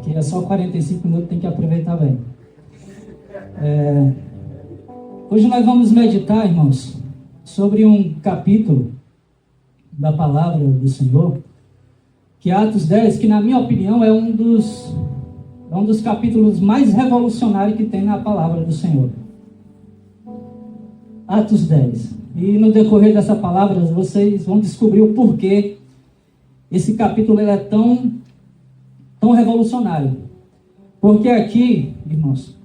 Aqui é só 45 minutos, tem que aproveitar bem. Hoje nós vamos meditar, irmãos, sobre um capítulo da palavra do Senhor, que é Atos 10, que na minha opinião é um dos capítulos mais revolucionários que tem na palavra do Senhor. Atos 10. E no decorrer dessa palavra vocês vão descobrir o porquê esse capítulo ele é tão revolucionário. Porque aqui, irmãos,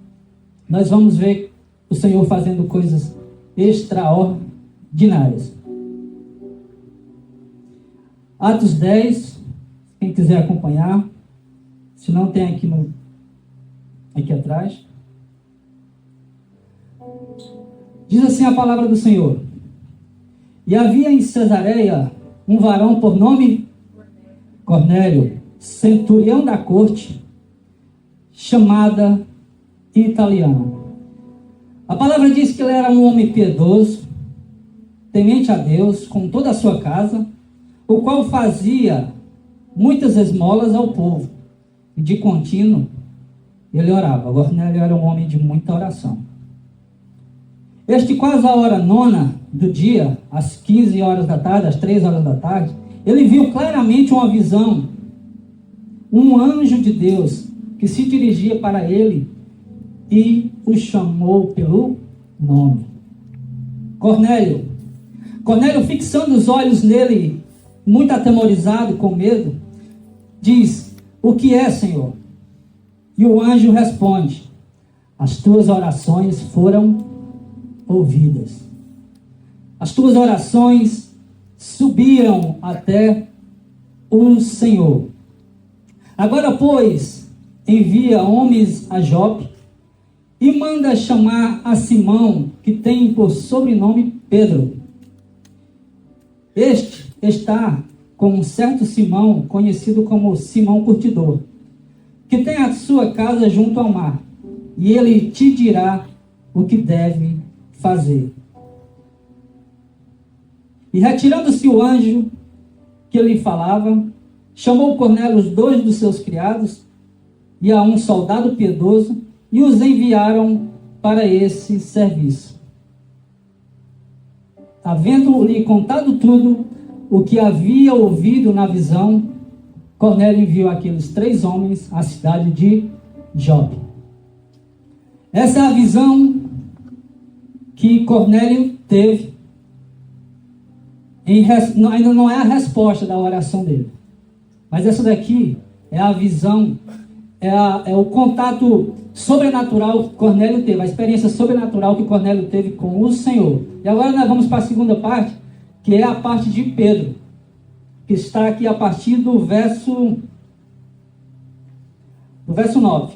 nós vamos ver o Senhor fazendo coisas extraordinárias. Atos 10, quem quiser acompanhar, se não tem aqui atrás. Diz assim a palavra do Senhor: E havia em Cesareia um varão por nome Cornélio, centurião da corte, chamada italiana. A palavra diz que ele era um homem piedoso, temente a Deus, com toda a sua casa, o qual fazia muitas esmolas ao povo, e de contínuo ele orava. Cornélio era um homem de muita oração. Este, quase a hora 9 do dia, às 15 horas da tarde, às 3 horas da tarde, ele viu claramente uma visão, um anjo de Deus que se dirigia para ele e o chamou pelo nome. Cornélio. Cornélio, fixando os olhos nele, muito atemorizado, com medo, diz: O que é, Senhor? E o anjo responde: As tuas orações foram ouvidas. As tuas orações subiram até o Senhor. Agora, pois, envia homens a Jope e manda chamar a Simão, que tem por sobrenome Pedro. Este está com um certo Simão, conhecido como Simão Curtidor, que tem a sua casa junto ao mar, e ele te dirá o que deve fazer. E retirando-se o anjo que lhe falava, chamou Cornélio os 2 dos seus criados e a um soldado piedoso, e os enviaram para esse serviço. Havendo-lhe contado tudo o que havia ouvido na visão, Cornélio enviou aqueles 3 homens à cidade de Jope. Essa é a visão que Cornélio teve. Ainda não é a resposta da oração dele, mas essa daqui é a visão, é o contato sobrenatural que Cornélio teve, a experiência sobrenatural que Cornélio teve com o Senhor. E agora nós vamos para a segunda parte, que é a parte de Pedro, que está aqui a partir do verso 9.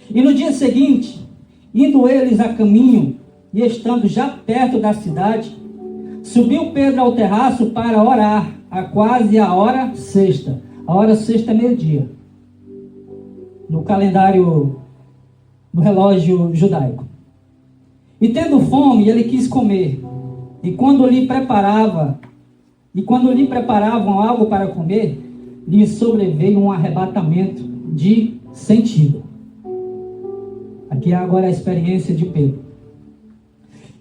E no dia seguinte, indo eles a caminho e estando já perto da cidade, subiu Pedro ao terraço para orar, a quase a hora sexta. A hora sexta é meio-dia, no calendário, no relógio judaico. E tendo fome, ele quis comer. E quando lhe preparavam algo para comer, lhe sobreveio um arrebatamento de sentido. Aqui agora a experiência de Pedro.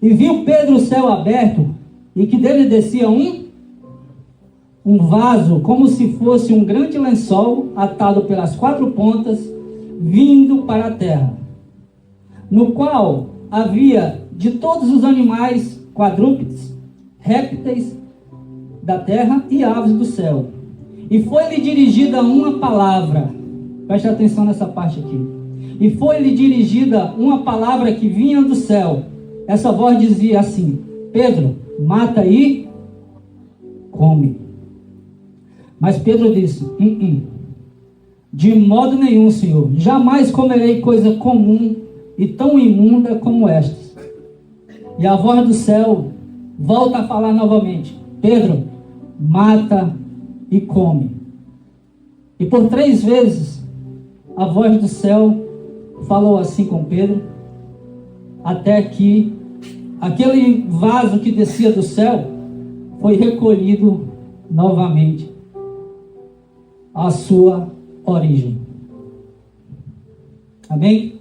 E viu Pedro o céu aberto, e que dele descia um vaso, como se fosse um grande lençol, atado pelas 4 pontas, vindo para a terra, no qual havia de todos os animais quadrúpedes, répteis da terra e aves do céu. E foi-lhe dirigida uma palavra, preste atenção nessa parte aqui, e foi-lhe dirigida uma palavra que vinha do céu. Essa voz dizia assim: Pedro, mata e come. Mas Pedro disse: De modo nenhum, Senhor, jamais comerei coisa comum e tão imunda como estas. E a voz do céu volta a falar novamente: Pedro, mata e come. E por 3 vezes a voz do céu falou assim com Pedro, até que aquele vaso que descia do céu foi recolhido novamente à sua origem. Amém?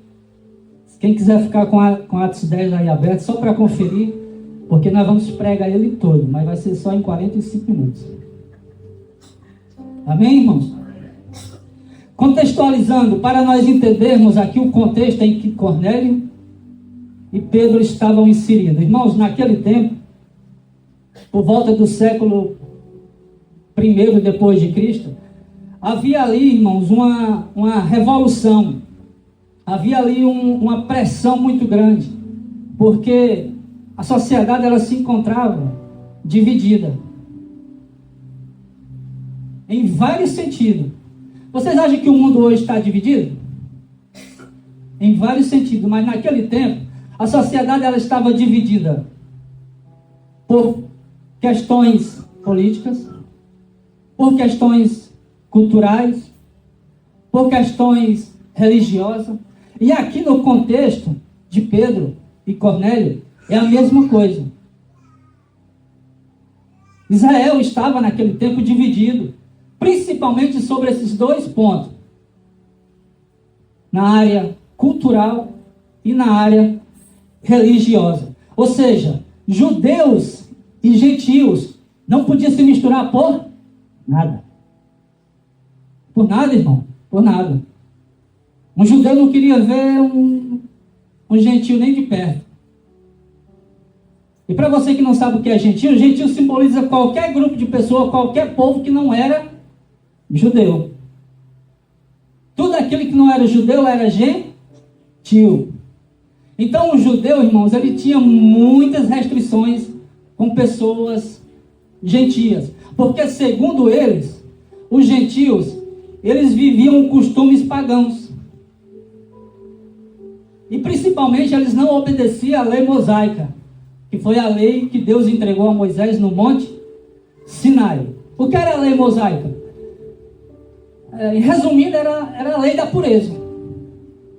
Quem quiser ficar com Atos 10 aí aberto, só para conferir, porque nós vamos pregar ele todo, mas vai ser só em 45 minutos. Amém, irmãos? Contextualizando, para nós entendermos aqui o contexto em que Cornélio e Pedro estavam inseridos. Irmãos, naquele tempo, por volta do século I depois de Cristo, havia ali, irmãos, uma revolução. Havia ali uma pressão muito grande, porque a sociedade ela se encontrava dividida em vários sentidos. Vocês acham que o mundo hoje está dividido? Em vários sentidos, mas naquele tempo a sociedade ela estava dividida por questões políticas, por questões culturais, por questões religiosas. E aqui no contexto de Pedro e Cornélio é a mesma coisa. Israel estava naquele tempo dividido, principalmente sobre esses dois pontos, na área cultural e na área religiosa. Ou seja, judeus e gentios não podiam se misturar por nada. Por nada, irmão, por nada. Um judeu não queria ver um gentio nem de perto. E para você que não sabe o que é gentio, gentio simboliza qualquer grupo de pessoas, qualquer povo que não era judeu. Tudo aquilo que não era judeu era gentil. Então o judeu, irmãos, ele tinha muitas restrições com pessoas gentias. Porque segundo eles, os gentios, eles viviam costumes pagãos. E principalmente eles não obedeciam à lei mosaica, que foi a lei que Deus entregou a Moisés no monte Sinai. O que era a lei mosaica? Resumindo, era a lei da pureza.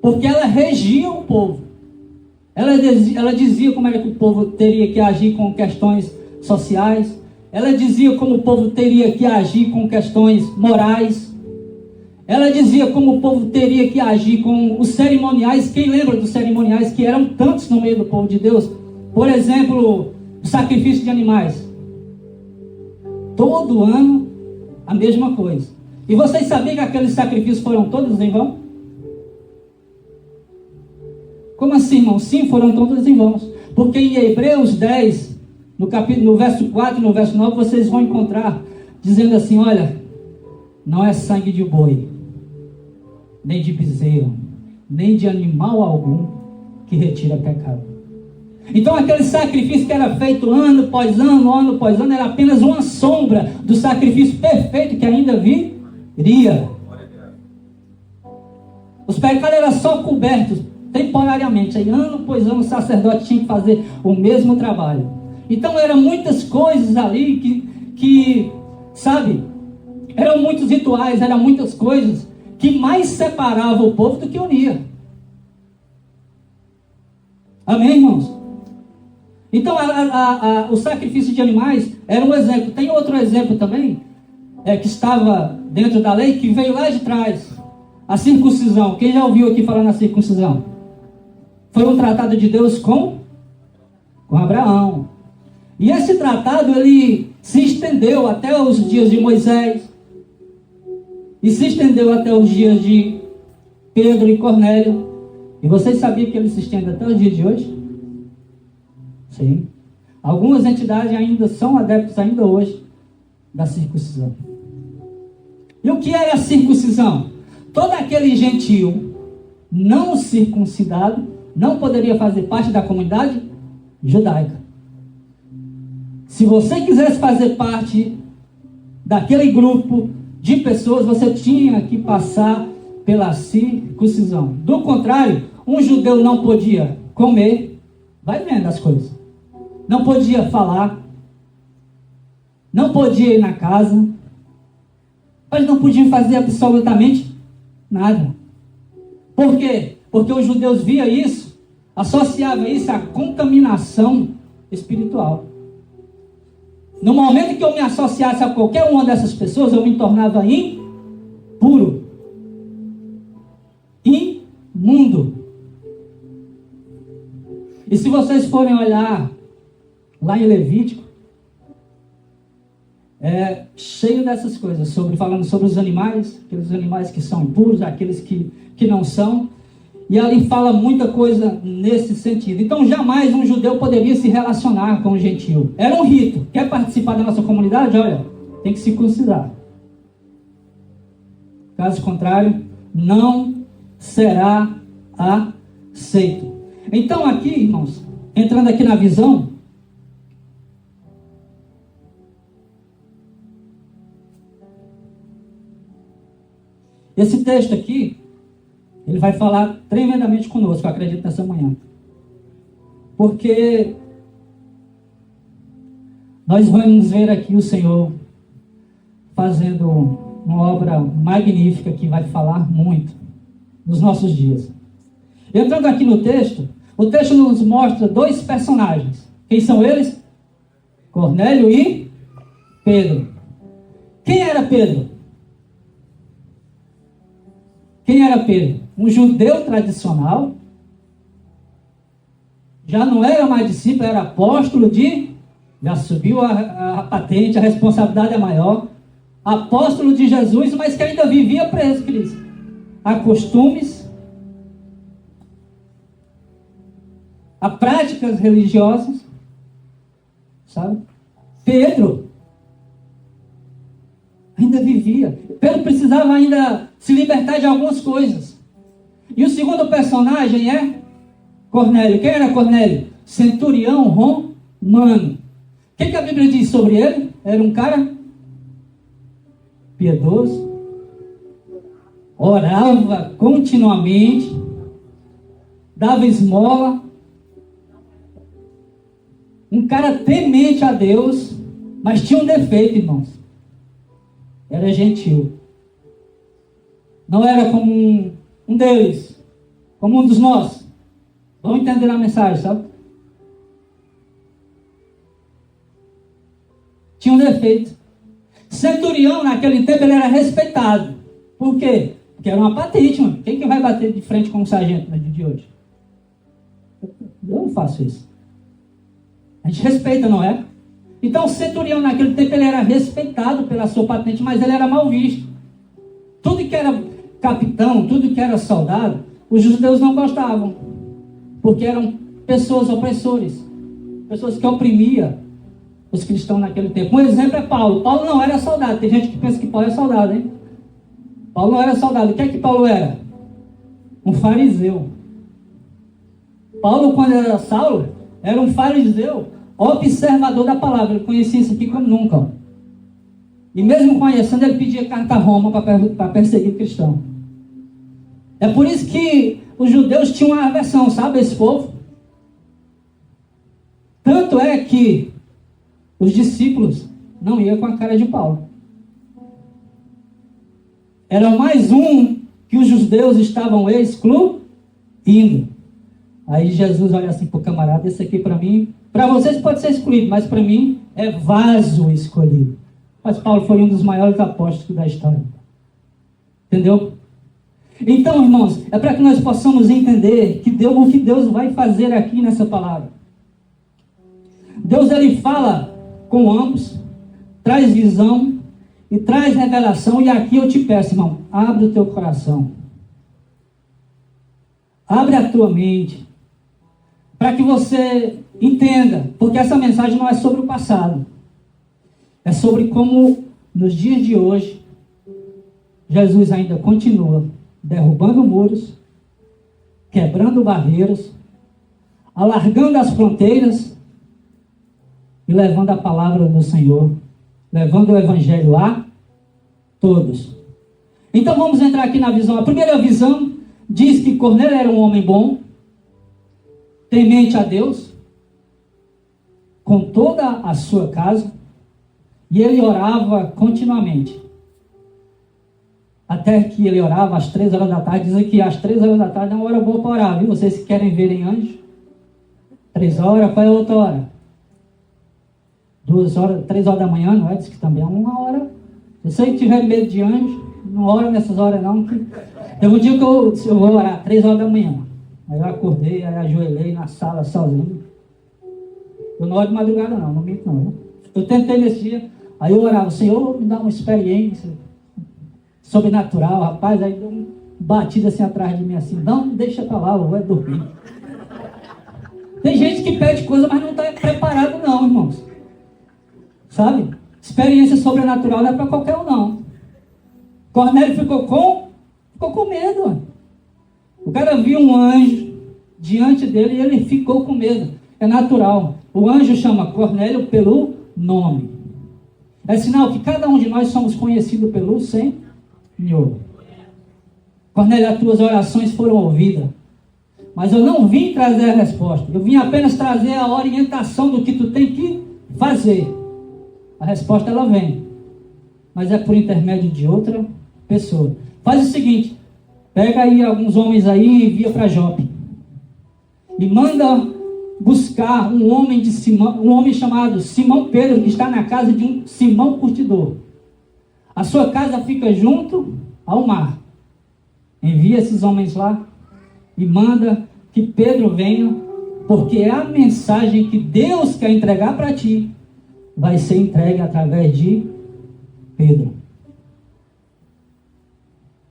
Porque ela regia o povo. Ela dizia como era que o povo teria que agir com questões sociais. Ela dizia como o povo teria que agir com questões morais. Ela dizia como o povo teria que agir com os cerimoniais. Quem lembra dos cerimoniais que eram tantos no meio do povo de Deus? Por exemplo, o sacrifício de animais. Todo ano, a mesma coisa. E vocês sabiam que aqueles sacrifícios foram todos em vão? Como assim, irmão? Sim, foram todos em vão. Porque em Hebreus 10, no verso 4 e no verso 9, vocês vão encontrar dizendo assim, olha, não é sangue de boi, nem de bezerro, nem de animal algum que retira pecado. Então aquele sacrifício que era feito ano após ano, era apenas uma sombra do sacrifício perfeito que ainda viria. Os pecados eram só cobertos temporariamente. Aí ano após ano o sacerdote tinha que fazer o mesmo trabalho. Então eram muitas coisas ali que sabe, eram muitos rituais, eram muitas coisas que mais separavam o povo do que unia. Amém, irmãos? Então, o sacrifício de animais era um exemplo. Tem outro exemplo também, que estava dentro da lei, que veio lá de trás. A circuncisão. Quem já ouviu aqui falar na circuncisão? Foi um tratado de Deus com Abraão. E esse tratado, ele se estendeu até os dias de Moisés. E se estendeu até os dias de Pedro e Cornélio. E vocês sabiam que ele se estende até os dias de hoje? Sim. Algumas entidades ainda são adeptos ainda hoje da circuncisão. E o que era a circuncisão? Todo aquele gentio não circuncidado não poderia fazer parte da comunidade judaica. Se você quisesse fazer parte daquele grupo de pessoas, você tinha que passar pela circuncisão. Do contrário, um judeu não podia comer, vai vendo as coisas. Não podia falar, não podia ir na casa, mas não podiam fazer absolutamente nada. Por quê? Porque os judeus viam isso, associavam isso à contaminação espiritual. No momento que eu me associasse a qualquer uma dessas pessoas, eu me tornava impuro, imundo. vocês forem olhar lá em Levítico, é cheio dessas coisas, falando sobre os animais, aqueles animais que são impuros, aqueles que não são. E ali fala muita coisa nesse sentido. Então jamais um judeu poderia se relacionar com um gentio. Era um rito. Quer participar da nossa comunidade? Olha, tem que circuncidar. Caso contrário, não será aceito. Então aqui, irmãos, entrando aqui na visão, esse texto aqui, ele vai falar tremendamente conosco, eu acredito, nessa manhã. Porque nós vamos ver aqui o Senhor fazendo uma obra magnífica que vai falar muito nos nossos dias. Entrando aqui no texto, o texto nos mostra dois personagens. Quem são eles? Cornélio e Pedro. Quem era Pedro? Quem era Pedro? Um judeu tradicional. Já não era mais discípulo, era apóstolo já subiu a patente, a responsabilidade é maior. Apóstolo de Jesus, mas que ainda vivia preso, Cristo. A costumes, a práticas religiosas, sabe? Pedro ainda vivia. Pedro precisava ainda se libertar de algumas coisas. E o segundo personagem é Cornélio. Quem era Cornélio? Centurião romano. O que a Bíblia diz sobre ele? Era um cara piedoso, orava continuamente, dava esmola, um cara temente a Deus, mas tinha um defeito, irmãos. Era gentil. Não era como um deles, como um dos nossos. Vamos entender a mensagem, sabe? Tinha um defeito. Centurião, naquele tempo, ele era respeitado. Por quê? Porque era uma patente, mano. Quem que vai bater de frente com um sargento no dia de hoje? Eu não faço isso. A gente respeita, não é? Então, o centurião, naquele tempo, ele era respeitado pela sua patente, mas ele era mal visto. Tudo que era capitão, tudo que era soldado, os judeus não gostavam. Porque eram pessoas opressores. Pessoas que oprimiam os cristãos naquele tempo. Um exemplo é Paulo. Paulo não era soldado. Tem gente que pensa que Paulo é soldado, hein? Paulo não era soldado. O que é que Paulo era? Um fariseu. Paulo, quando era Saulo, era um fariseu, observador da palavra. Ele conhecia isso aqui como nunca. Ó. E mesmo conhecendo, ele pedia carta a Roma para perseguir o cristão. É por isso que os judeus tinham uma aversão, sabe, esse povo? Tanto é que os discípulos não iam com a cara de Paulo. Era mais um que os judeus estavam excluindo. Aí Jesus olha assim para o camarada, esse aqui para mim, para vocês pode ser excluído, mas para mim é vaso escolhido. Mas Paulo foi um dos maiores apóstolos da história. Entendeu? Então, irmãos, é para que nós possamos entender o que Deus vai fazer aqui nessa palavra. Deus, ele fala com ambos, traz visão e traz revelação. E aqui eu te peço, irmão, abre o teu coração. Abre a tua mente. Para que você entenda. Porque essa mensagem não é sobre o passado. É sobre como, nos dias de hoje, Jesus ainda continua derrubando muros, quebrando barreiras, alargando as fronteiras e levando a palavra do Senhor, levando o evangelho a todos. Então vamos entrar aqui na visão. A primeira visão diz que Cornélio era um homem bom, temente a Deus, com toda a sua casa, e ele orava continuamente. Até que ele orava às 3 horas da tarde. Dizem que às 3 horas da tarde é uma hora boa para orar, viu? Vocês que querem verem anjo, 3 horas, qual é a outra hora? 2 horas, 3 horas da manhã, não é? Diz que também é uma hora. Se você tiver medo de anjo, não ora nessas horas não. Tem um dia que eu vou orar, 3 horas da manhã. Aí eu acordei, aí ajoelhei na sala sozinho. Eu não oro de madrugada não minto não. Eu tentei nesse dia, aí eu orava, Senhor, me dá uma experiência sobrenatural, rapaz. Aí deu um batido assim atrás de mim, assim, não, deixa pra lá, eu vou dormir. Tem gente que pede coisa, mas não está preparado não, irmãos. Sabe? Experiência sobrenatural não é para qualquer um não. Cornélio ficou com medo. O cara viu um anjo diante dele e ele ficou com medo. É natural. O anjo chama Cornélio pelo nome. É sinal que cada um de nós somos conhecidos pelo Senhor. Cornélio, as tuas orações foram ouvidas. Mas eu não vim trazer a resposta. Eu vim apenas trazer a orientação do que tu tem que fazer. A resposta ela vem. Mas é por intermédio de outra pessoa. Faz o seguinte. Pega aí alguns homens aí e envia para Jope. E manda buscar um homem chamado Simão Pedro, que está na casa de um Simão Curtidor. A sua casa fica junto ao mar. Envia esses homens lá e manda que Pedro venha, porque é a mensagem que Deus quer entregar para ti, vai ser entregue através de Pedro.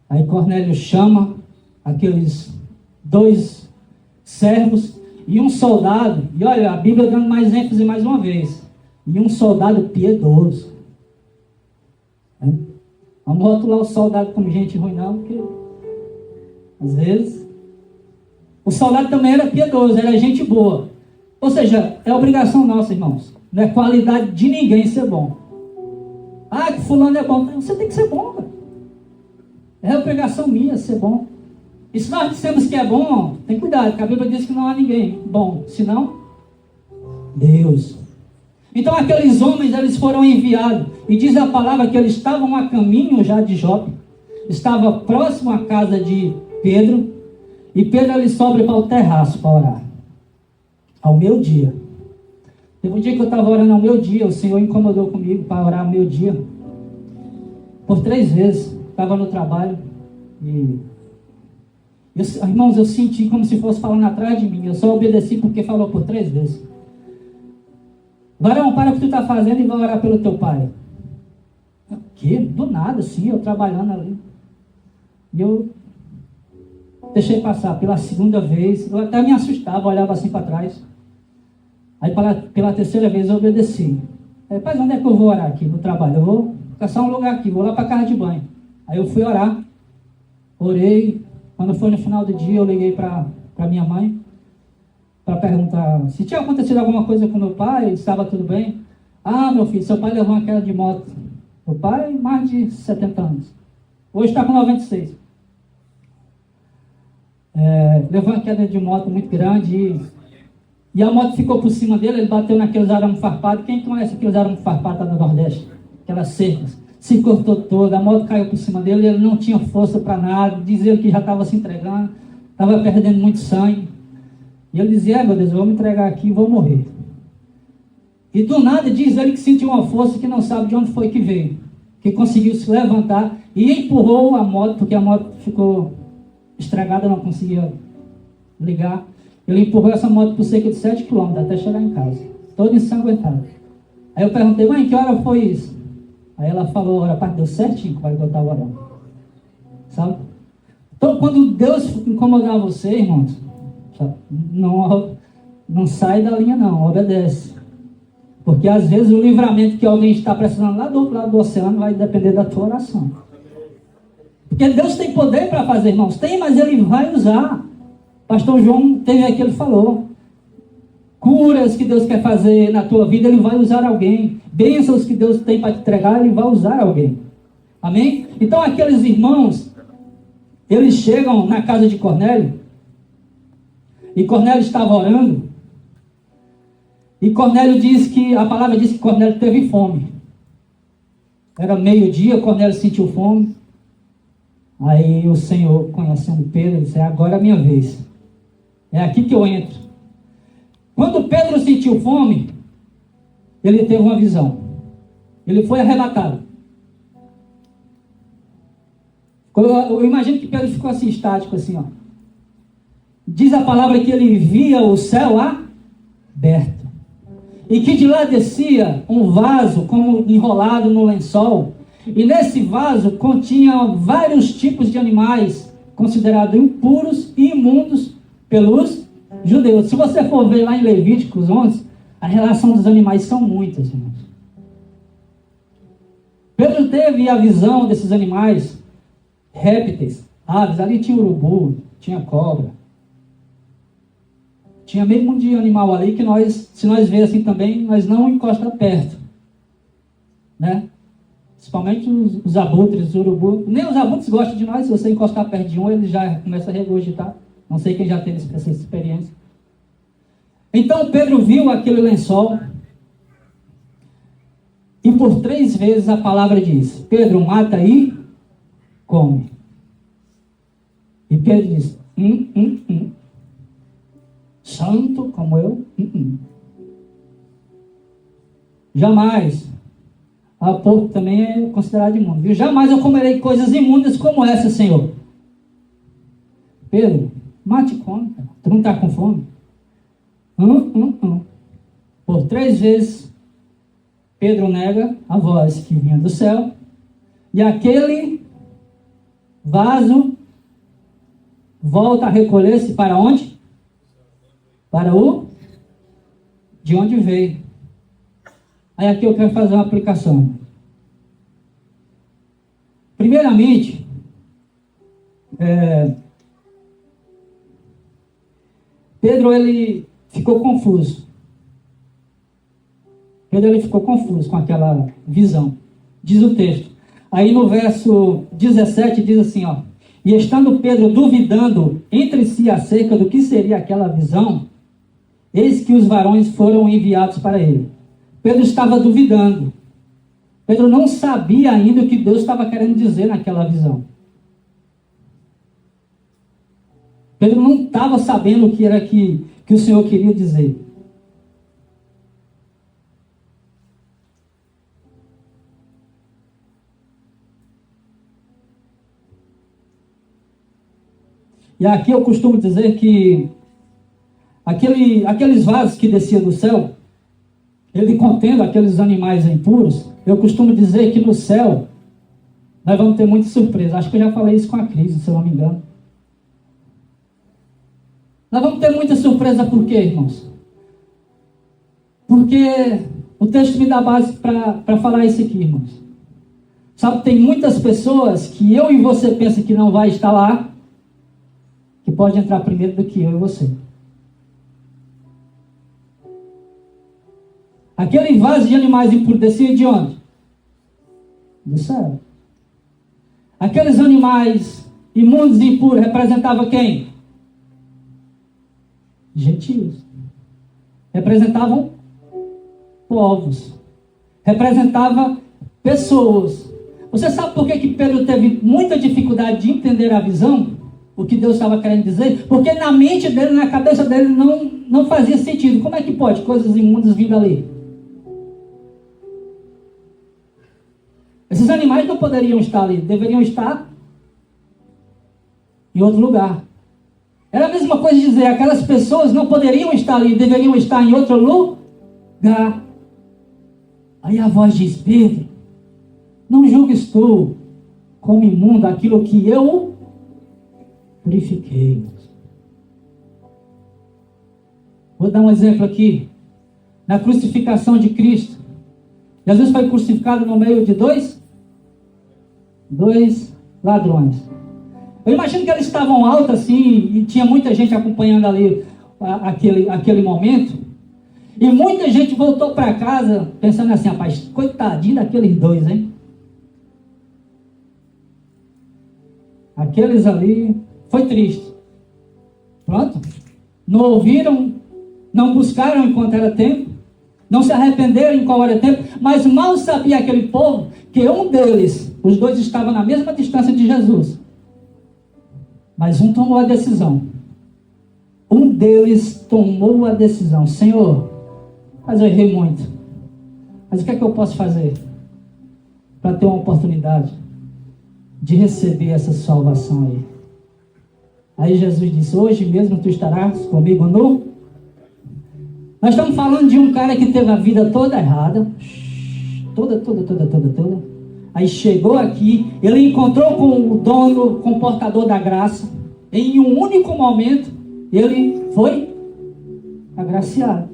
Aí Cornélio chama aqueles 2 servos e um soldado, e olha, a Bíblia dando mais ênfase mais uma vez, e um soldado piedoso. Vamos rotular o soldado como gente ruim não, porque às vezes o soldado também era piedoso, era gente boa. Ou seja, é obrigação nossa, irmãos. Não é qualidade de ninguém ser bom. Ah, que fulano é bom. Você tem que ser bom, cara. É obrigação minha ser bom. E se nós dissemos que é bom, tem cuidado, porque a Bíblia diz que não há ninguém bom, senão Deus. Então aqueles homens, eles foram enviados. E diz a palavra que eles estavam a caminho já de Jope. Estava próximo à casa de Pedro. E Pedro ele sobe para o terraço para orar. Ao meio-dia. Teve um dia que eu estava orando ao meio-dia. O Senhor incomodou comigo para orar ao meio-dia. Por 3 vezes. Estava no trabalho. E irmãos, eu senti como se fosse falando atrás de mim. Eu só obedeci porque falou por 3 vezes. Varão, para o que tu está fazendo e vai orar pelo teu pai. O quê? Do nada, sim, eu trabalhando ali. E eu deixei passar pela 2ª vez. Eu até me assustava, olhava assim para trás. Aí pela 3ª vez eu obedeci. Aí, pai, onde é que eu vou orar aqui no trabalho? Eu vou caçar um lugar aqui, vou lá para a casa de banho. Aí eu fui orar. Orei. Quando foi no final do dia, eu liguei para minha mãe para perguntar se tinha acontecido alguma coisa com meu pai, estava tudo bem. Ah, meu filho, seu pai levou uma queda de moto. Meu pai, mais de 70 anos. Hoje está com 96. Levou uma queda de moto muito grande e a moto ficou por cima dele, ele bateu naqueles arames farpados. Quem conhece aqueles arames farpados do Nordeste? Aquelas cercas. Se cortou toda, a moto caiu por cima dele, ele não tinha força para nada, dizia que já estava se entregando, estava perdendo muito sangue. E ele dizia, meu Deus, eu vou me entregar aqui e vou morrer. E do nada diz ele que sentiu uma força que não sabe de onde foi que veio, que conseguiu se levantar e empurrou a moto, porque a moto ficou estragada, não conseguia ligar. Ele empurrou essa moto por cerca de 7 km até chegar em casa, todo ensanguentado. Aí eu perguntei, mãe, que hora foi isso? Aí ela falou, a parte deu certinho quando eu estava orando. Sabe? Então, quando Deus incomodar você, irmãos, não sai da linha não, obedece. Porque às vezes o livramento que alguém está precisando lá do outro lado do oceano vai depender da tua oração. Porque Deus tem poder para fazer, irmãos. Tem, mas Ele vai usar. Pastor João teve aqui, ele falou. Curas que Deus quer fazer na tua vida, Ele vai usar alguém. Bênçãos que Deus tem para te entregar, Ele vai usar alguém. Amém? Então aqueles irmãos, eles chegam na casa de Cornélio. E Cornélio estava orando. E Cornélio diz que, a palavra diz que Cornélio teve fome. Era meio-dia, Cornélio sentiu fome. Aí o Senhor, conhecendo Pedro, disse, agora é a minha vez. É aqui que eu entro. Quando Pedro sentiu fome, ele teve uma visão. Ele foi arrebatado. Eu imagino que Pedro ficou assim, estático, assim, ó. diz a palavra que ele via o céu aberto. E que de lá descia um vaso como enrolado no lençol. E nesse vaso continha vários tipos de animais considerados impuros e imundos pelos judeus. Se você for ver lá em Levíticos 11, a relação dos animais são muitas, irmãos. Pedro teve a visão desses animais, répteis, aves. Ali tinha urubu, tinha cobra. Tinha meio mundo de animal ali que nós, se nós ver assim também, nós não encosta perto. Né? Principalmente os abutres, os urubu. Nem os abutres gostam de nós. Se você encostar perto de um, ele já começa a regurgitar. Não sei quem já teve essa experiência. Então Pedro viu aquele lençol. E por 3 vezes a palavra diz: Pedro, mata e come. E Pedro diz: santo como eu? Jamais. A porco também é considerado imundo. Viu? Jamais eu comerei coisas imundas como essa, Senhor. Pedro, mate e come. Cara. Tu não está com fome? Por 3 vezes Pedro nega a voz que vinha do céu. E aquele vaso volta a recolher-se para onde? Para o de onde veio. Aí aqui eu quero fazer uma aplicação. Primeiramente, Pedro ele ficou confuso. Pedro ele ficou confuso com aquela visão. Diz o texto. Aí no verso 17 diz assim, ó: e estando Pedro duvidando entre si acerca do que seria aquela visão, eis que os varões foram enviados para ele. Pedro estava duvidando. Pedro não sabia ainda o que Deus estava querendo dizer naquela visão. Pedro não estava sabendo o que era que o Senhor queria dizer. E aqui eu costumo dizer que aqueles vasos que desciam do céu, ele contendo aqueles animais impuros, eu costumo dizer que no céu nós vamos ter muita surpresa. Acho que eu já falei isso com a Cris, se eu não me engano. Nós vamos ter muita surpresa por quê, irmãos? Porque o texto me dá base para falar isso aqui, irmãos. Sabe, tem muitas pessoas que eu e você pensa que não vai estar lá, que pode entrar primeiro do que eu e você. Aquele vaso de animais impuros descia de onde? Do céu. Aqueles animais imundos e impuros representavam quem? Gentios. Representavam povos. Representava pessoas. Você sabe por que Pedro teve muita dificuldade de entender a visão? O que Deus estava querendo dizer? Porque na mente dele, na cabeça dele, não fazia sentido. Como é que pode coisas imundas vindo ali? Esses animais não poderiam estar ali, deveriam estar em outro lugar. Era a mesma coisa de dizer, aquelas pessoas não poderiam estar ali, deveriam estar em outro lugar. Aí a voz diz: Pedro, não julgues tu como imundo aquilo que eu purifiquei. Vou dar um exemplo aqui. Na crucificação de Cristo, Jesus foi crucificado no meio de dois ladrões. Eu imagino que eles estavam altos assim, e tinha muita gente acompanhando ali aquele momento. E muita gente voltou para casa pensando assim: rapaz, coitadinho daqueles dois, hein? Aqueles ali, foi triste. Pronto. Não ouviram, não buscaram enquanto era tempo, não se arrependeram em qual era tempo, mas mal sabia aquele povo que um deles, os dois estavam na mesma distância de Jesus. Mas um tomou a decisão. Um deles tomou a decisão: Senhor, mas eu errei muito. Mas o que é que eu posso fazer para ter uma oportunidade de receber essa salvação aí? Aí Jesus disse: hoje mesmo tu estarás comigo no... Nós estamos falando de um cara que teve a vida toda errada. Toda. Aí chegou aqui, ele encontrou com o dono, com o portador da graça. Em um único momento, ele foi agraciado.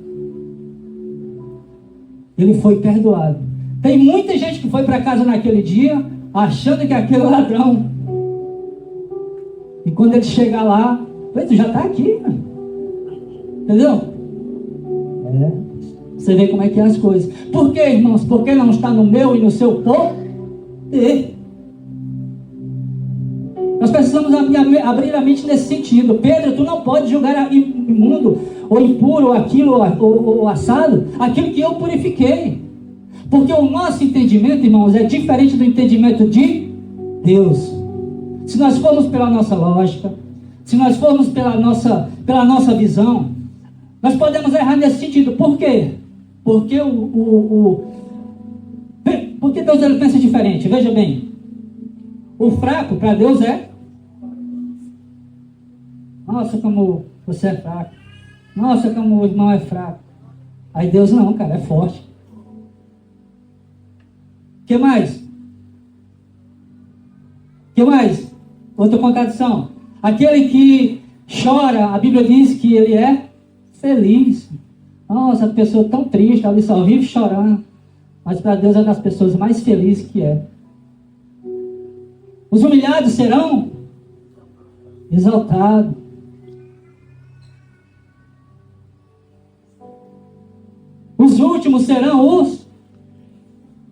Ele foi perdoado. Tem muita gente que foi para casa naquele dia, achando que aquele ladrão. E quando ele chegar lá, tu já está aqui, né? Entendeu? Você vê como é que é as coisas. Por que, irmãos? Porque não está no meu e no seu poder. Nós precisamos abrir a mente nesse sentido. Pedro, tu não pode julgar imundo, ou impuro, ou aquilo, ou assado, aquilo que eu purifiquei. Porque o nosso entendimento, irmãos, é diferente do entendimento de Deus. Se nós formos pela nossa lógica, se nós formos pela nossa visão, nós podemos errar nesse sentido. Por quê? Porque porque Deus ele pensa diferente. Veja bem, o fraco para Deus é: nossa, como você é fraco. Nossa, como o irmão é fraco. Aí Deus não, cara, é forte. O que mais? Outra contradição. Aquele que chora, a Bíblia diz que ele é feliz. Nossa, a pessoa tão triste, ali só vive chorando. Mas para Deus é das pessoas mais felizes que é. Os humilhados serão exaltados. Os últimos serão os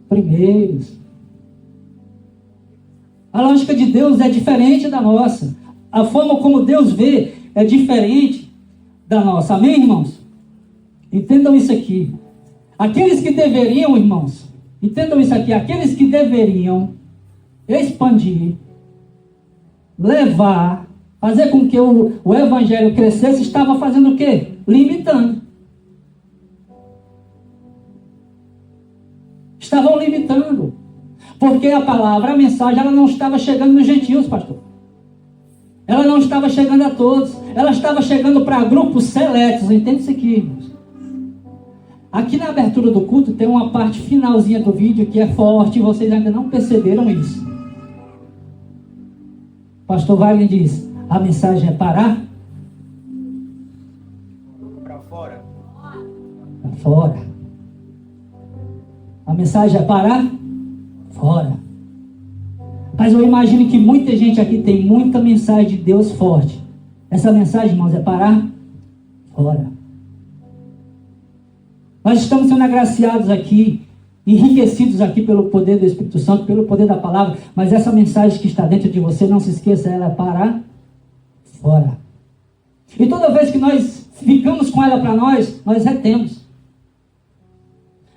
primeiros. A lógica de Deus é diferente da nossa. A forma como Deus vê é diferente da nossa. Amém, irmãos? Entendam isso aqui. Aqueles que deveriam, irmãos, entendam isso aqui. Aqueles que deveriam expandir, levar, fazer com que o evangelho crescesse, estava fazendo o quê? Limitando. Estavam limitando. Porque a palavra, a mensagem, ela não estava chegando nos gentios, pastor. Ela não estava chegando a todos. Ela estava chegando para grupos seletos. Entende isso aqui, irmãos? Aqui na abertura do culto tem uma parte finalzinha do vídeo que é forte e vocês ainda não perceberam isso. Pastor Wagner diz: a mensagem é para fora. Para fora. A mensagem é para fora. Mas eu imagino que muita gente aqui tem muita mensagem de Deus forte. Essa mensagem, irmãos, é para fora. Nós estamos sendo agraciados aqui, enriquecidos aqui pelo poder do Espírito Santo, pelo poder da palavra, mas essa mensagem que está dentro de você, não se esqueça, ela é para fora. E toda vez que nós ficamos com ela para nós retemos.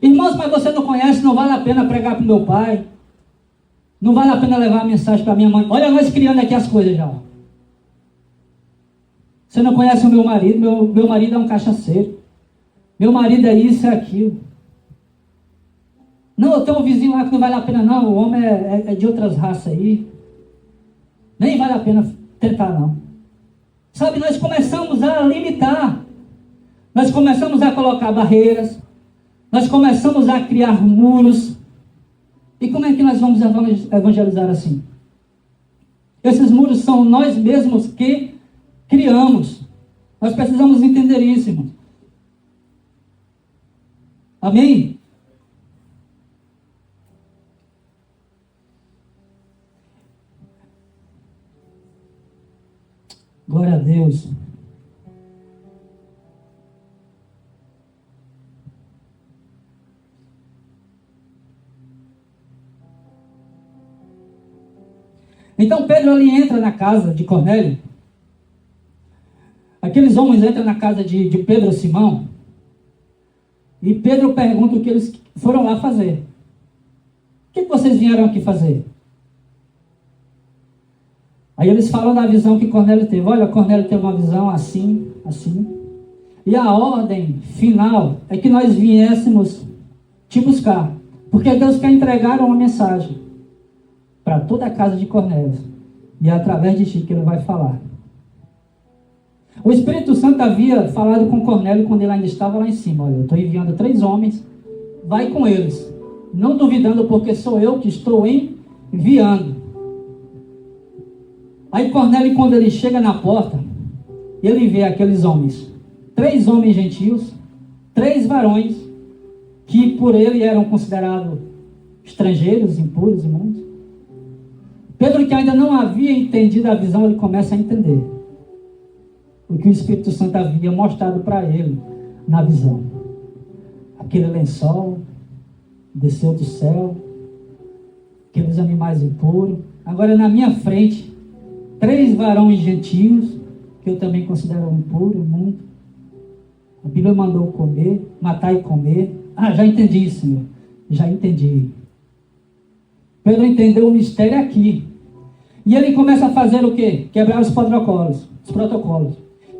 Irmãos, mas você não conhece, não vale a pena pregar para o meu pai, não vale a pena levar a mensagem para minha mãe. Olha nós criando aqui as coisas já. Você não conhece o meu marido, meu marido é um cachaceiro. Meu marido é isso, é aquilo. Não, eu tenho um vizinho lá que não vale a pena não, o homem é de outras raças aí. Nem vale a pena tentar não. Sabe, nós começamos a limitar. Nós começamos a colocar barreiras. Nós começamos a criar muros. E como é que nós vamos evangelizar assim? Esses muros são nós mesmos que criamos. Nós precisamos entender isso, irmão. Amém? Glória a Deus. Então Pedro ali entra na casa de Cornélio. Aqueles homens entram na casa de Pedro e Simão. E Pedro pergunta o que eles foram lá fazer. O que vocês vieram aqui fazer? Aí eles falam da visão que Cornélio teve. Olha, Cornélio teve uma visão assim, assim. E a ordem final é que nós viéssemos te buscar. Porque Deus quer entregar uma mensagem para toda a casa de Cornélio. E é através de ti que ele vai falar. O Espírito Santo havia falado com Cornélio quando ele ainda estava lá em cima. Olha, eu estou enviando 3 homens, vai com eles, não duvidando, porque sou eu que estou enviando. Aí Cornélio, quando ele chega na porta, ele vê aqueles homens, 3 homens gentios, 3 varões, que por ele eram considerados estrangeiros, impuros, imundos. Pedro, que ainda não havia entendido a visão, ele começa a entender o que o Espírito Santo havia mostrado para ele na visão. Aquele lençol desceu do céu, aqueles animais impuros. Agora na minha frente, 3 varões gentios, que eu também considero impuro, imundo. A Bíblia mandou comer, matar e comer. Ah, já entendi, Senhor. Já entendi. Pedro entendeu o mistério aqui. E ele começa a fazer o quê? Quebrar os protocolos.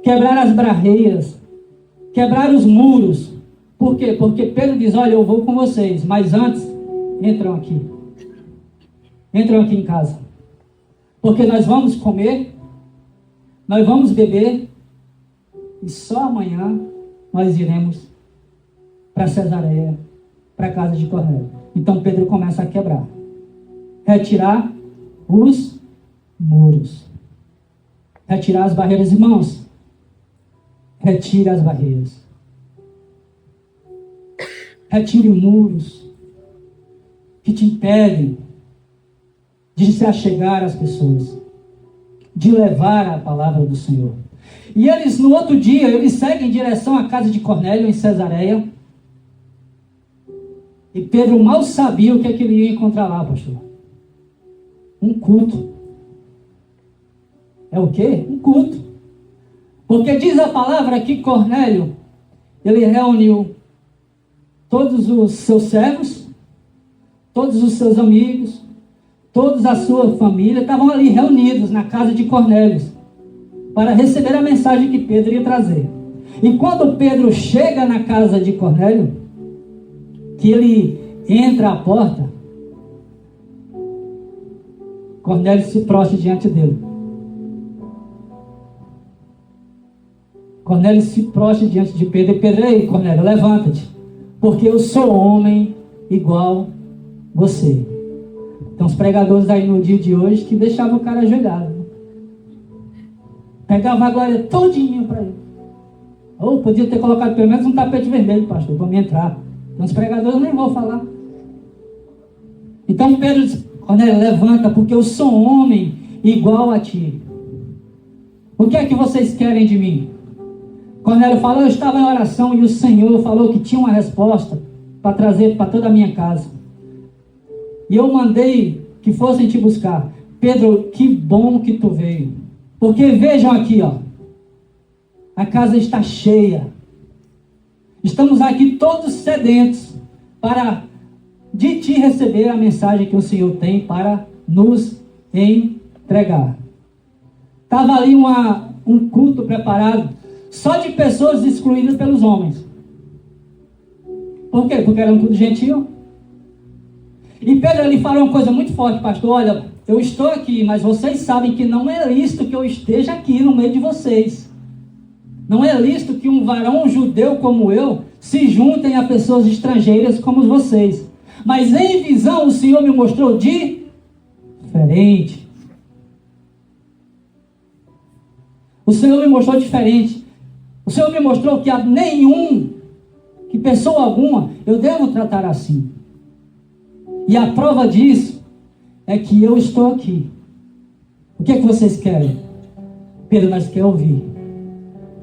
Quebrar as barreiras. Quebrar os muros. Por quê? Porque Pedro diz, olha, eu vou com vocês, mas antes, entram aqui. Entram aqui em casa. Porque nós vamos comer, nós vamos beber, e só amanhã nós iremos para Cesareia, para a casa de Cornélio. Então Pedro começa a quebrar. Retirar os muros. Retirar as barreiras. Irmãos, retire as barreiras. Retire os muros que te impedem de se achegar às pessoas, de levar a palavra do Senhor. E eles, no outro dia, eles seguem em direção à casa de Cornélio, em Cesareia. E Pedro mal sabia o que é que ele ia encontrar lá, pastor. Um culto. É o quê? Um culto. Porque diz a palavra que Cornélio, ele reuniu todos os seus servos, todos os seus amigos, toda a sua família, estavam ali reunidos na casa de Cornélio, para receber a mensagem que Pedro ia trazer. E quando Pedro chega na casa de Cornélio, que ele entra à porta, Cornélio se prostra diante dele. Cornélio se prostra diante de Pedro. E Pedro, ei, Cornélio, levanta-te, porque eu sou homem igual você. Tem uns pregadores aí no dia de hoje que deixavam o cara ajoelhado. Pegava a glória todinha para ele. Ou podia ter colocado pelo menos um tapete vermelho, pastor, para me entrar. Tem uns pregadores, eu nem vou falar. Então Pedro diz, Cornélio, levanta, porque eu sou homem igual a ti. O que é que vocês querem de mim? Cornélio falou, eu estava em oração e o Senhor falou que tinha uma resposta para trazer para toda a minha casa. E eu mandei que fossem te buscar. Pedro, que bom que tu veio. Porque vejam aqui, ó. A casa está cheia. Estamos aqui todos sedentos para de ti receber a mensagem que o Senhor tem para nos entregar. Estava ali um culto preparado só de pessoas excluídas pelos homens. Por quê? Porque era um culto gentil. E Pedro ali falou uma coisa muito forte, pastor. Olha, eu estou aqui, mas vocês sabem que não é lícito que eu esteja aqui no meio de vocês. Não é lícito que um varão judeu como eu se juntem a pessoas estrangeiras como vocês. Mas em visão o Senhor me mostrou diferente. O Senhor me mostrou diferente. O Senhor me mostrou que que pessoa alguma, eu devo tratar assim. E a prova disso é que eu estou aqui. O que é que vocês querem? Pedro, nós queremos ouvir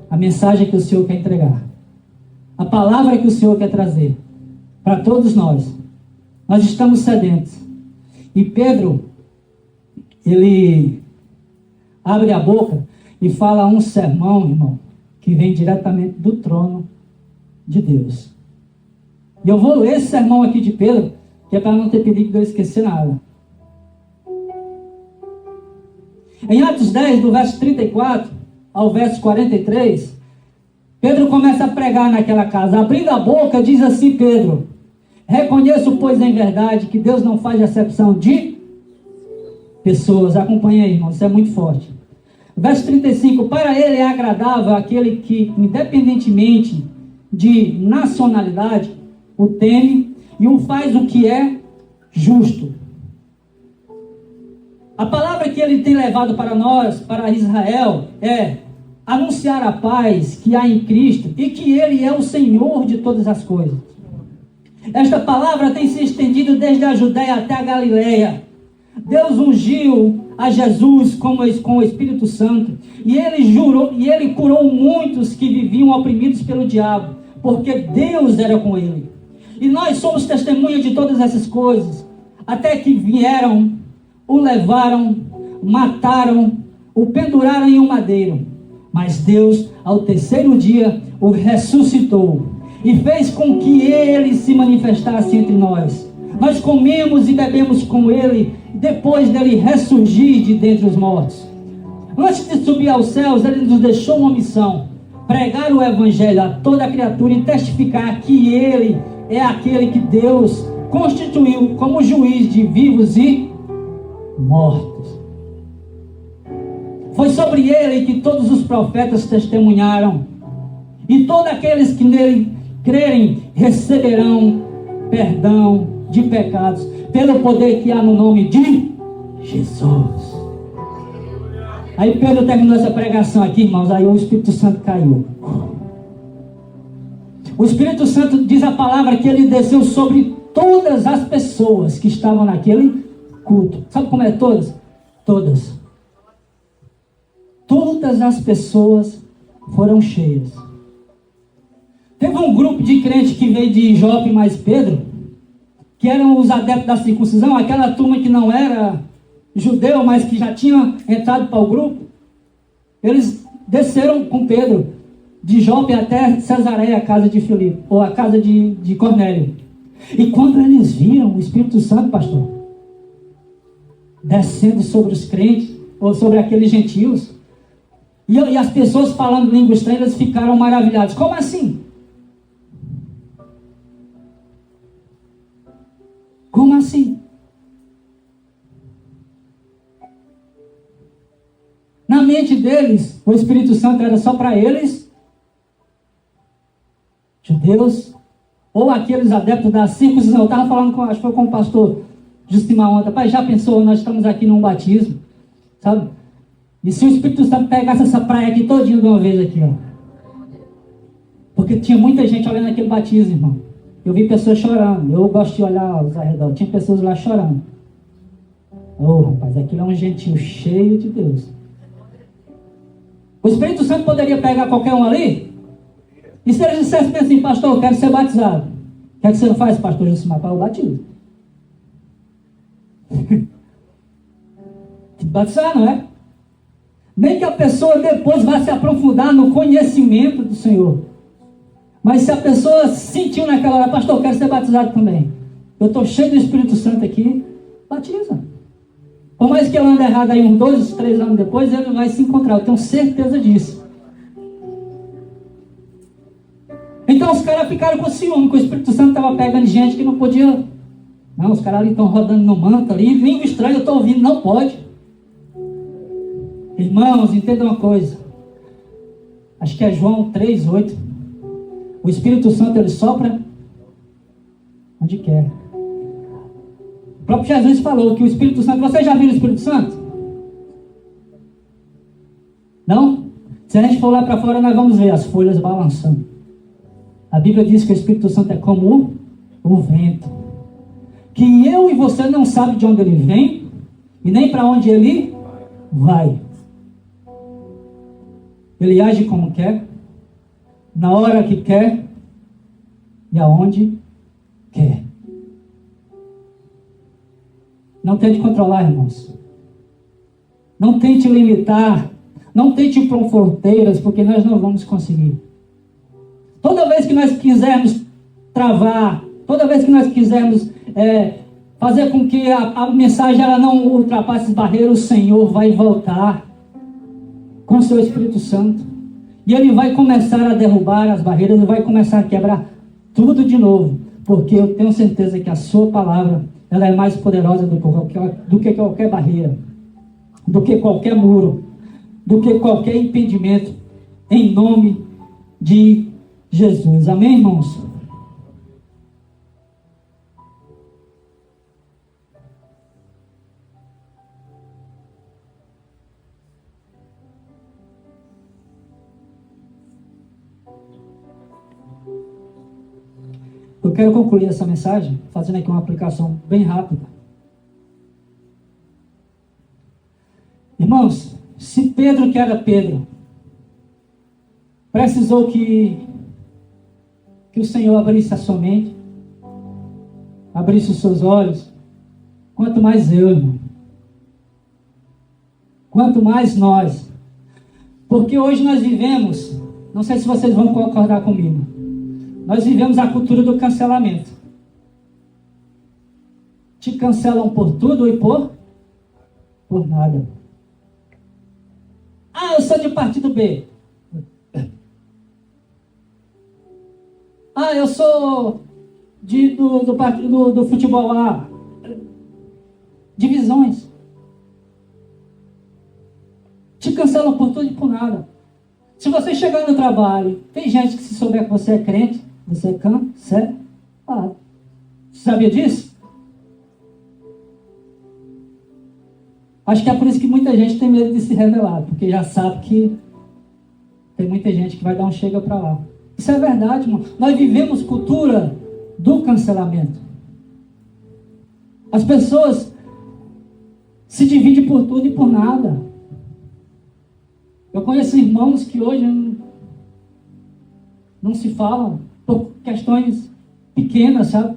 a mensagem que o Senhor quer entregar. A palavra que o Senhor quer trazer para todos nós. Nós estamos sedentos. E Pedro, ele abre a boca e fala um sermão, irmão, que vem diretamente do trono de Deus. E eu vou ler esse sermão aqui de Pedro, que é para não ter perigo de eu esquecer nada. Em Atos 10, do verso 34 ao verso 43, Pedro começa a pregar naquela casa. Abrindo a boca, diz assim Pedro: reconheço, pois, em verdade, que Deus não faz acepção de pessoas. Acompanha aí, irmão, isso é muito forte. Verso 35, para ele é agradável aquele que, independentemente de nacionalidade, o teme e o faz o que é justo. A palavra que ele tem levado para nós, para Israel, é anunciar a paz que há em Cristo e que ele é o Senhor de todas as coisas. Esta palavra tem se estendido desde a Judéia até a Galileia. Deus ungiu a Jesus com o Espírito Santo e ele curou muitos que viviam oprimidos pelo diabo, porque Deus era com ele. E nós somos testemunha de todas essas coisas, até que vieram, o levaram, mataram, o penduraram em um madeiro. Mas Deus, ao terceiro dia, o ressuscitou e fez com que ele se manifestasse entre nós. Nós comemos e bebemos com ele, depois dele ressurgir de dentre os mortos. Antes de subir aos céus, ele nos deixou uma missão: pregar o evangelho a toda criatura e testificar que ele é aquele que Deus constituiu como juiz de vivos e mortos. Foi sobre ele que todos os profetas testemunharam, e todos aqueles que nele crerem receberão perdão de pecados, pelo poder que há no nome de Jesus. Aí Pedro terminou essa pregação aqui, irmãos, aí o Espírito Santo caiu. O Espírito Santo, diz a palavra, que ele desceu sobre todas as pessoas que estavam naquele culto. Sabe como é todas? Todas. Todas as pessoas foram cheias. Teve um grupo de crentes que veio de Jope mais Pedro, que eram os adeptos da circuncisão, aquela turma que não era judeu, mas que já tinha entrado para o grupo. Eles desceram com Pedro de Jope até Cesareia, a casa de Filipe, ou a casa de Cornélio. E quando eles viram o Espírito Santo, pastor, descendo sobre os crentes, ou sobre aqueles gentios, e as pessoas falando língua estranha, eles ficaram maravilhados. Como assim? Como assim? Na mente deles, o Espírito Santo era só para eles, judeus, ou aqueles adeptos da circuncisão. Eu estava falando, acho que foi com o pastor Justimar ontem. Pai, já pensou, nós estamos aqui num batismo, sabe? E se o Espírito Santo pegasse essa praia aqui todinha de uma vez aqui, ó. Porque tinha muita gente olhando aquele batismo, irmão. Eu vi pessoas chorando. Eu gosto de olhar aos arredores. Tinha pessoas lá chorando. Oh, rapaz, aquilo é um gentil cheio de Deus. O Espírito Santo poderia pegar qualquer um ali? E se eles dissessem assim: pastor, eu quero ser batizado. O que é que você não faz, pastor Jusimar? Para o batismo. Tem que batizar, não é? Nem que a pessoa depois vá se aprofundar no conhecimento do Senhor. Mas se a pessoa sentiu naquela hora: pastor, eu quero ser batizado também. Eu estou cheio do Espírito Santo aqui. Batiza. Por mais que ele ande errado aí uns 2, 3 anos depois, ele vai se encontrar. Eu tenho certeza disso. Então os caras ficaram com ciúme, que o Espírito Santo estava pegando gente que não podia. Não, os caras ali estão rodando no manto ali. Língua estranha, eu estou ouvindo, não pode. Irmãos, entendam uma coisa. Acho que é João 3:8. O Espírito Santo, ele sopra onde quer. O próprio Jesus falou que o Espírito Santo... Você já viu o Espírito Santo? Não? Se a gente for lá para fora, nós vamos ver as folhas balançando. A Bíblia diz que o Espírito Santo é como o vento. Que eu e você não sabe de onde ele vem e nem para onde ele vai. Ele age como quer, na hora que quer e aonde quer. Não tente controlar, irmãos. Não tente limitar. Não tente pôr fronteiras, porque nós não vamos conseguir. Toda vez que nós quisermos travar, toda vez que nós quisermos fazer com que a mensagem ela não ultrapasse as barreiras, o Senhor vai voltar com o seu Espírito Santo. E Ele vai começar a derrubar as barreiras, Ele vai começar a quebrar tudo de novo. Porque eu tenho certeza que a sua palavra, ela é mais poderosa do que qualquer barreira, do que qualquer muro. do que qualquer impedimento, em nome de Jesus. Amém, irmãos? Eu quero concluir essa mensagem fazendo aqui uma aplicação bem rápida. Irmãos, se Pedro, que era Pedro, precisou que o Senhor abrisse a sua mente, abrisse os seus olhos, quanto mais eu, irmão. Quanto mais nós. Porque hoje nós vivemos, não sei se vocês vão concordar comigo, nós vivemos a cultura do cancelamento. Te cancelam por tudo e por nada. Ah, eu sou de partido B. Ah, eu sou do futebol A. Divisões. Te cancelam por tudo e por nada. Se você chegar no trabalho, tem gente que se souber que você é crente, você é cancelado. Você sabia disso? Acho que é por isso que muita gente tem medo de se revelar, porque já sabe que tem muita gente que vai dar um chega para lá. Isso é verdade, irmão. Nós vivemos cultura do cancelamento. As pessoas se dividem por tudo e por nada. Eu conheço irmãos que hoje não se falam por questões pequenas, sabe?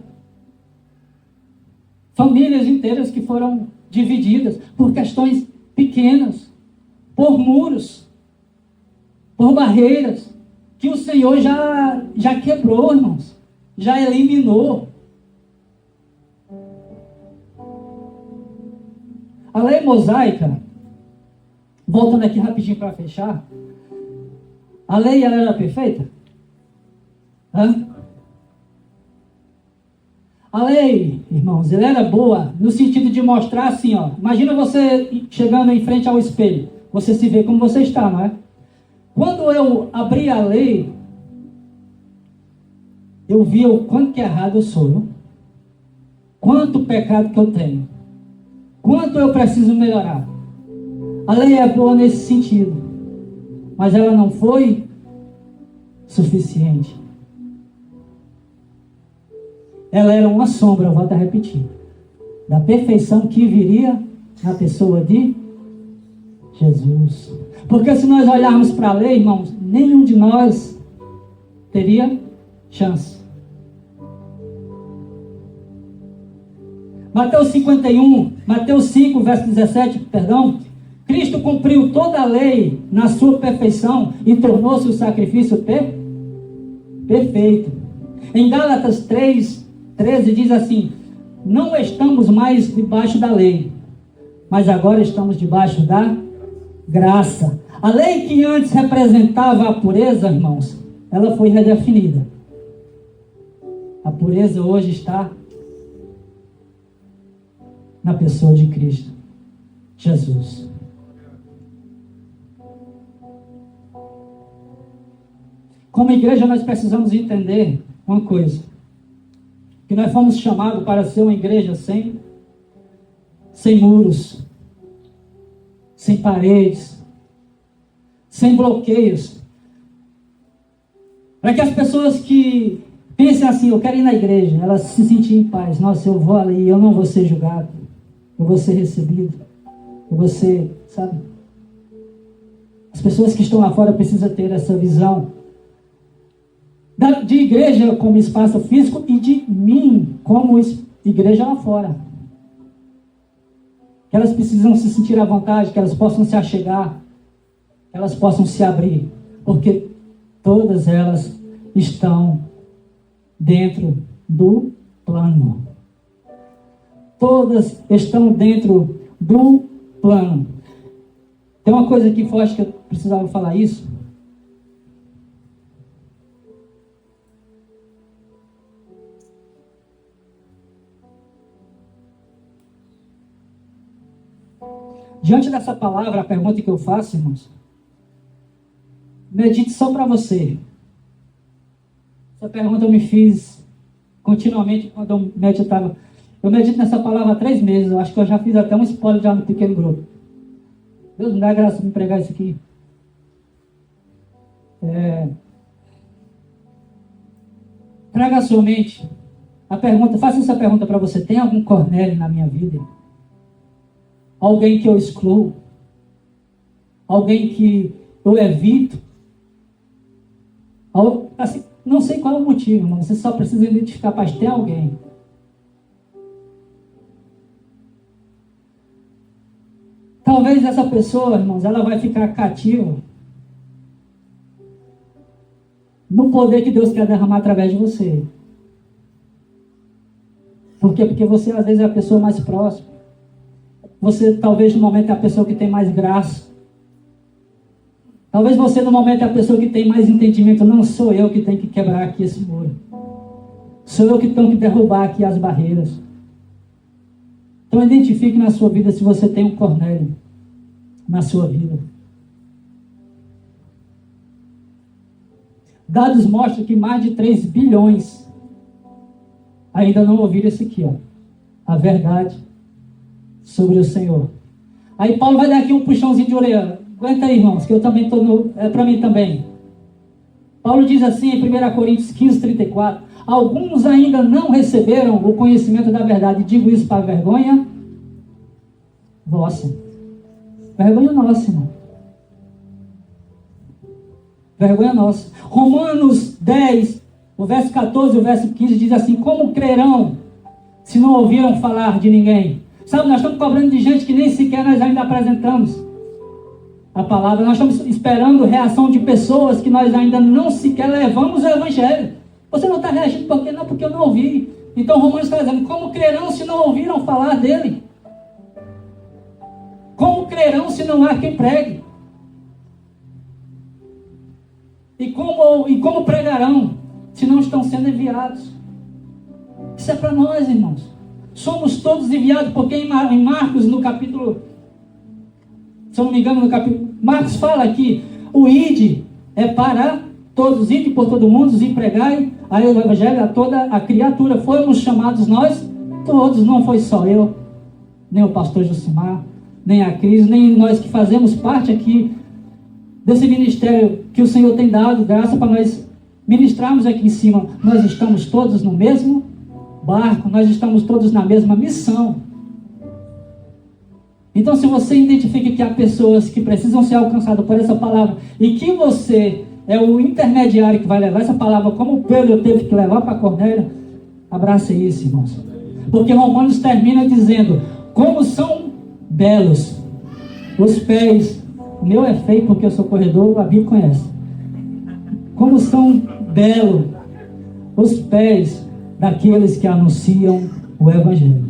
Famílias inteiras que foram divididas por questões pequenas, por muros, por barreiras, que o Senhor já quebrou, irmãos, já eliminou. A lei mosaica, voltando aqui rapidinho para fechar, a lei ela era perfeita? A lei, irmãos, ela era boa no sentido de mostrar assim, ó. Imagina você chegando em frente ao espelho. Você se vê como você está, não é? Quando eu abri a lei, eu vi o quanto que errado eu sou, não? Quanto pecado que eu tenho. Quanto eu preciso melhorar. A lei é boa nesse sentido. Mas ela não foi suficiente. Ela era uma sombra, eu volto a repetir, da perfeição que viria na pessoa de Jesus. Porque se nós olharmos para a lei, irmãos, nenhum de nós teria chance. Mateus 5, verso 17, perdão. Cristo cumpriu toda a lei na sua perfeição e tornou-se o sacrifício perfeito. Em Gálatas 3:13 diz assim: não estamos mais debaixo da lei, mas agora estamos debaixo da graça. A lei que antes representava a pureza, irmãos, ela foi redefinida. A pureza hoje está na pessoa de Cristo Jesus. Como igreja, nós precisamos entender uma coisa: que nós fomos chamados para ser uma igreja sem muros, sem paredes, sem bloqueios. Para que as pessoas que pensem assim, eu quero ir na igreja, elas se sentirem em paz. Nossa, eu vou ali, eu não vou ser julgado, eu vou ser recebido, eu vou ser, sabe? As pessoas que estão lá fora precisam ter essa visão de igreja como espaço físico e de mim como igreja lá fora. Que elas precisam se sentir à vontade, que elas possam se achegar, que elas possam se abrir, porque todas elas estão dentro do plano. Todas estão dentro do plano. Tem uma coisa aqui forte que eu precisava falar isso. Diante dessa palavra, a pergunta que eu faço, irmãos, medite só para você. Essa pergunta eu me fiz continuamente quando eu meditava. Eu medito nessa palavra há 3 meses. Eu acho que eu já fiz até um spoiler já no pequeno grupo. Deus me dá graça de me pregar isso aqui. Traga a sua mente a pergunta, faça essa pergunta para você: tem algum Cornélio na minha vida? Alguém que eu excluo? Alguém que eu evito? Assim, não sei qual é o motivo, irmão. Você só precisa identificar, mas tem alguém. Talvez essa pessoa, irmãos, ela vai ficar cativa no poder que Deus quer derramar através de você. Por quê? Porque você às vezes é a pessoa mais próxima. Você talvez no momento é a pessoa que tem mais graça. Talvez você no momento é a pessoa que tem mais entendimento. Não sou eu que tenho que quebrar aqui esse muro. Sou eu que tenho que derrubar aqui as barreiras. Então identifique na sua vida se você tem um Cornélio na sua vida. Dados mostram que mais de 3 bilhões ainda não ouviram esse aqui, ó. A verdade sobre o Senhor. Aí Paulo vai dar aqui um puxãozinho de orelha. Aguenta aí, irmãos, que eu também estou no... É para mim também. Paulo diz assim em 1 Coríntios 15, 34. Alguns ainda não receberam o conhecimento da verdade. Digo isso para vergonha vossa. Vergonha nossa, irmão. Vergonha nossa. Romanos 10, o verso 14 e o verso 15 diz assim: como crerão se não ouviram falar de ninguém? Sabe, nós estamos cobrando de gente que nem sequer nós ainda apresentamos a palavra. Nós estamos esperando reação de pessoas que nós ainda não sequer levamos o evangelho. Você não está reagindo por quê? Não, porque eu não ouvi. Então Romanos está dizendo: como crerão se não ouviram falar dele? Como crerão se não há quem pregue? E como pregarão se não estão sendo enviados? Isso é para nós, irmãos. Somos todos enviados, porque em Marcos, no capítulo, se eu não me engano, no capítulo, Marcos fala que o ide é para todos, ide por todo mundo e pregai aí o evangelho a toda a criatura. Fomos chamados nós todos, não foi só eu, nem o pastor Josimar, nem a Cris, nem nós que fazemos parte aqui desse ministério que o Senhor tem dado graça para nós ministrarmos aqui em cima. Nós estamos todos no mesmo barco, nós estamos todos na mesma missão. Então, se você identifica que há pessoas que precisam ser alcançadas por essa palavra e que você é o intermediário que vai levar essa palavra, como Pedro teve que levar para Cornélio, abrace isso, irmãos. Porque Romanos termina dizendo: como são belos os pés. O meu é feio porque eu sou corredor, a Bíblia conhece. Como são belos os pés daqueles que anunciam o evangelho.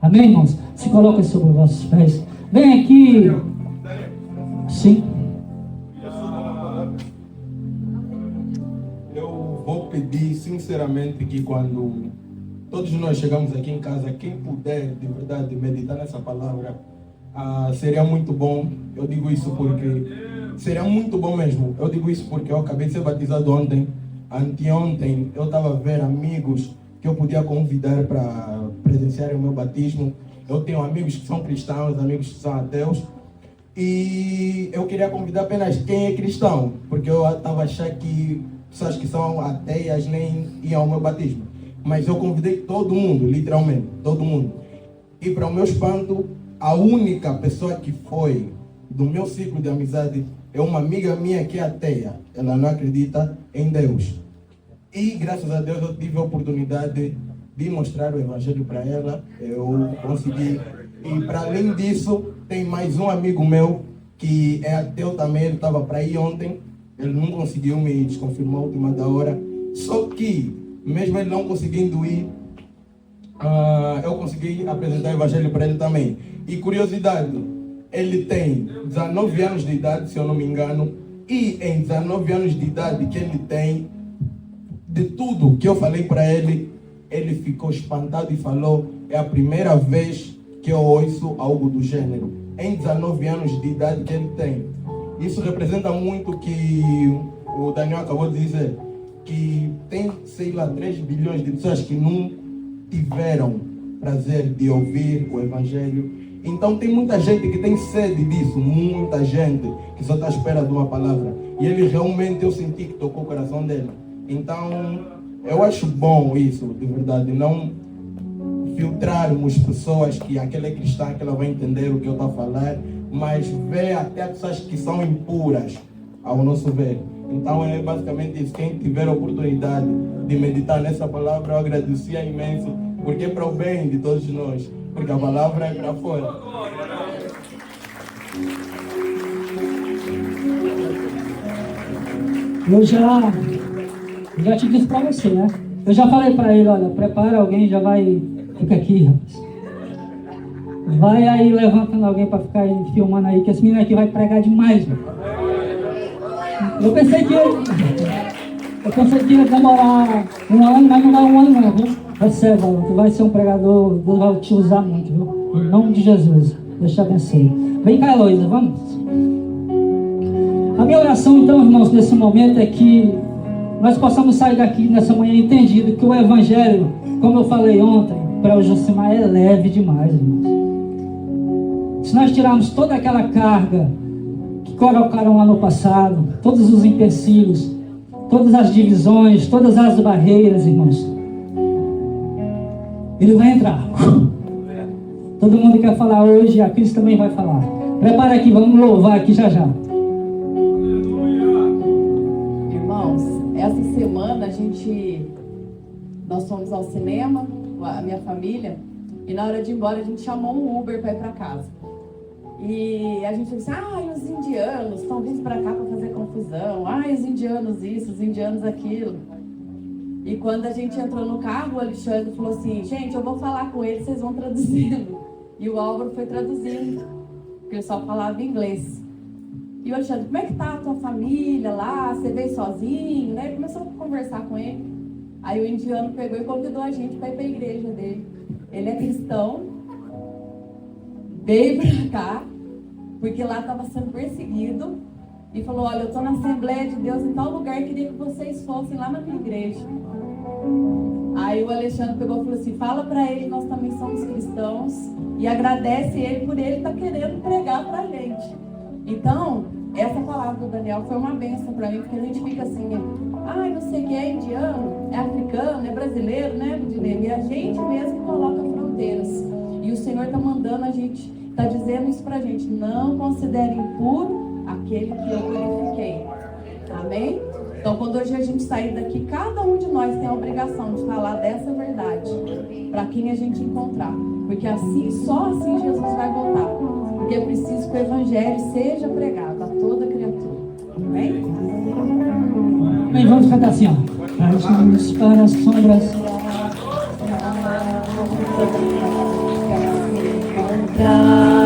Amém, irmãos? Se coloquem sobre os vossos pés. Vem aqui. Sim. Eu vou pedir sinceramente que quando todos nós chegamos aqui em casa, quem puder de verdade meditar nessa palavra, seria muito bom. Eu digo isso porque seria muito bom mesmo. Eu digo isso porque eu acabei de ser batizado ontem. Anteontem eu estava a ver amigos que eu podia convidar para presenciar o meu batismo. Eu tenho amigos que são cristãos, amigos que são ateus, e eu queria convidar apenas quem é cristão, porque eu estava a achar que pessoas que são ateias nem iam ao meu batismo. Mas eu convidei todo mundo, literalmente, todo mundo. E para o meu espanto, a única pessoa que foi do meu ciclo de amizade é uma amiga minha que é ateia. Ela não acredita em Deus. E graças a Deus eu tive a oportunidade de mostrar o evangelho para ela. Eu consegui. E para além disso, tem mais um amigo meu que é ateu também. Ele estava para ir ontem. Ele não conseguiu me desconfirmar a última da hora. Só que, mesmo ele não conseguindo ir, eu consegui apresentar o evangelho para ele também. E curiosidade, ele tem 19 anos de idade, se eu não me engano, e em 19 anos de idade que ele tem, de tudo que eu falei para ele, ele ficou espantado e falou: é a primeira vez que eu ouço algo do gênero. Em 19 anos de idade que ele tem. Isso representa muito o que o Daniel acabou de dizer, que tem, sei lá, 3 bilhões de pessoas que não tiveram prazer de ouvir o Evangelho. Então tem muita gente que tem sede disso, muita gente que só está à espera de uma palavra. E ele realmente, eu senti que tocou o coração dele. Então, eu acho bom isso, de verdade, não filtrarmos pessoas que aquela é cristã, que ela vai entender o que eu estou a falar, mas ver até pessoas que são impuras, ao nosso ver. Então é basicamente isso. Quem tiver a oportunidade de meditar nessa palavra, eu agradecia imenso, porque é para o bem de todos nós, porque a palavra é para fora. Eu já te disse para você, né? Eu já falei para ele, olha, prepara alguém, já vai, fica aqui, rapaz. Vai aí levantando alguém para ficar aí, filmando aí, que esse menino aqui vai pregar demais, mano. Eu pensei que ia demorar 1 ano, mas não dá 1 ano não, viu? É sério, tu vai ser um pregador, Deus vai te usar muito, viu? Em nome de Jesus, Deus te abençoe. Vem cá, Heloísa, vamos. A minha oração, então, irmãos, nesse momento é que nós possamos sair daqui nessa manhã entendido que o Evangelho, como eu falei ontem, para o Josimar é leve demais, irmãos. Se nós tirarmos toda aquela carga que colocaram lá no passado, todos os empecilhos, todas as divisões, todas as barreiras, irmãos, ele vai entrar. Todo mundo quer falar hoje, a Cris também vai falar. Prepara aqui, vamos louvar aqui já já. Irmãos, essa semana nós fomos ao cinema, a minha família, e na hora de ir embora a gente chamou um Uber para ir para casa. E a gente disse, os indianos estão vindo para cá para fazer confusão, os indianos isso, os indianos aquilo. E quando a gente entrou no carro, o Alexandre falou assim, gente, eu vou falar com eles, vocês vão traduzindo. E o Álvaro foi traduzindo, porque ele só falava inglês. E o Alexandre, como é que tá a tua família lá? Você veio sozinho, né? Começou a conversar com ele. Aí o indiano pegou e convidou a gente para ir para a igreja dele. Ele é cristão, veio para cá, porque lá estava sendo perseguido, e falou, olha, eu estou na Assembleia de Deus em tal lugar, queria que vocês fossem lá na minha igreja. Aí o Alexandre pegou e falou assim, fala para ele, nós também somos cristãos, e agradece ele por ele estar querendo pregar para a gente. Então, essa palavra do Daniel foi uma bênção para mim, porque a gente fica assim, não sei o que é indiano, é africano, é brasileiro, né, Budinei? E a gente mesmo coloca fronteiras. E o Senhor está mandando a gente, está dizendo isso para a gente, não considere impuro aquele que eu purifiquei. Amém? Então, quando hoje a gente sair daqui, cada um de nós tem a obrigação de falar dessa verdade para quem a gente encontrar. Porque assim, só assim Jesus vai voltar. Porque é preciso que o Evangelho seja pregado a toda criatura. Amém? Bem, vamos cantar assim, ó. Traz-nos para as sombras. Para